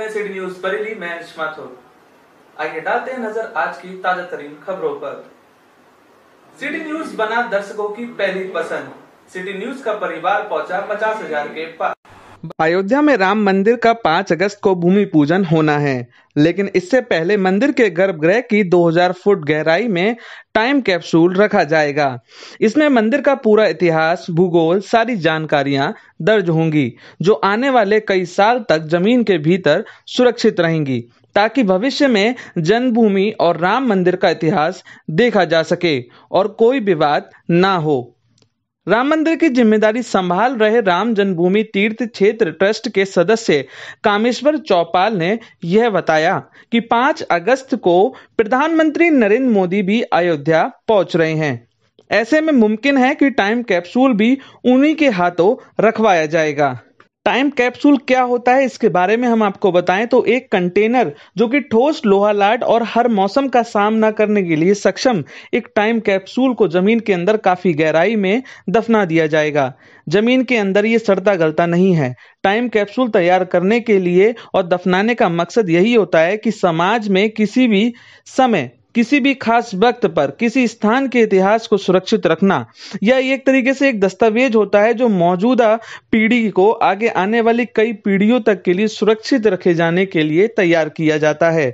रहे हैं city news Bareilly. मैं माथुर। आइए डालते हैं नजर आज की ताजा तरीन खबरों पर। सिटी न्यूज बना दर्शकों की पहली पसंद। सिटी न्यूज का परिवार पहुंचा 50,000 के पार। अयोध्या में राम मंदिर का 5 अगस्त को भूमि पूजन होना है, लेकिन इससे पहले मंदिर के गर्भगृह की 2000 फुट गहराई में टाइम कैप्सूल रखा जाएगा। इसमें मंदिर का पूरा इतिहास, भूगोल, सारी जानकारियां दर्ज होंगी, जो आने वाले कई साल तक जमीन के भीतर सुरक्षित रहेंगी, ताकि भविष्य में जन्मभूमि और राम मंदिर का इतिहास देखा जा सके और कोई विवाद ना हो। राम मंदिर की जिम्मेदारी संभाल रहे राम जन्मभूमि तीर्थ क्षेत्र ट्रस्ट के सदस्य कामेश्वर चौपाल ने यह बताया कि 5 अगस्त को प्रधानमंत्री नरेंद्र मोदी भी अयोध्या पहुंच रहे हैं। ऐसे में मुमकिन है कि टाइम कैप्सूल भी उन्हीं के हाथों रखवाया जाएगा। टाइम कैप्सूल क्या होता है, इसके बारे में हम आपको बताएं तो एक कंटेनर जो कि ठोस लोहा लाड और हर मौसम का सामना करने के लिए सक्षम एक टाइम कैप्सूल को जमीन के अंदर काफी गहराई में दफना दिया जाएगा। जमीन के अंदर ये सड़ता गलता नहीं है। टाइम कैप्सूल तैयार करने के लिए और दफनाने का मकसद यही होता है कि समाज में किसी भी समय, किसी भी खास वक्त पर किसी स्थान के इतिहास को सुरक्षित रखना। यह एक तरीके से एक दस्तावेज होता है जो मौजूदा पीढ़ी को आगे आने वाली कई पीढ़ियों तक के लिए सुरक्षित रखे जाने के लिए तैयार किया जाता है।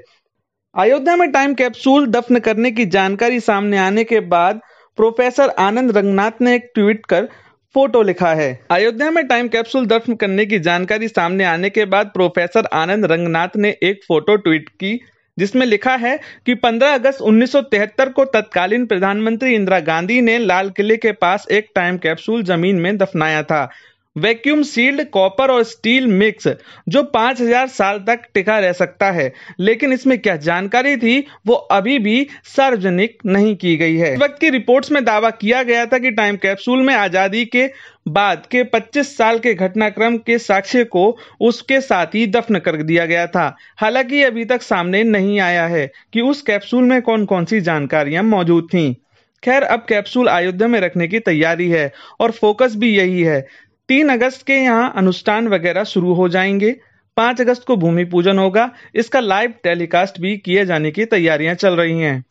अयोध्या में टाइम कैप्सूल दफन करने की जानकारी सामने आने के बाद प्रोफेसर आनंद रंगनाथ ने एक ट्वीट कर फोटो लिखा है। अयोध्या में टाइम कैप्सूल दफन करने की जानकारी सामने आने के बाद प्रोफेसर आनंद रंगनाथ ने एक फोटो ट्वीट की, जिसमें लिखा है कि 15 अगस्त 1973 को तत्कालीन प्रधानमंत्री इंदिरा गांधी ने लाल किले के पास एक टाइम कैप्सूल जमीन में दफनाया था। वैक्यूम सील्ड कॉपर और स्टील मिक्स, जो 5000 साल तक टिका रह सकता है। लेकिन इसमें क्या जानकारी थी वो अभी भी सार्वजनिक नहीं की गई है। इस वक्त की रिपोर्ट्स में दावा किया गया था कि टाइम कैप्सूल में आजादी के बाद के 25 साल के घटनाक्रम के साक्ष्य को उसके साथ ही दफन कर दिया गया था। हालांकि अभी तक सामने नहीं आया है कि उस कैप्सूल में कौन कौन सी जानकारियां मौजूद थीं। खैर, अब कैप्सूल अयोध्या में रखने की तैयारी है और फोकस भी यही है। 3 अगस्त के यहाँ अनुष्ठान वगैरह शुरू हो जाएंगे। 5 अगस्त को भूमि पूजन होगा। इसका लाइव टेलीकास्ट भी किए जाने की तैयारियां चल रही हैं।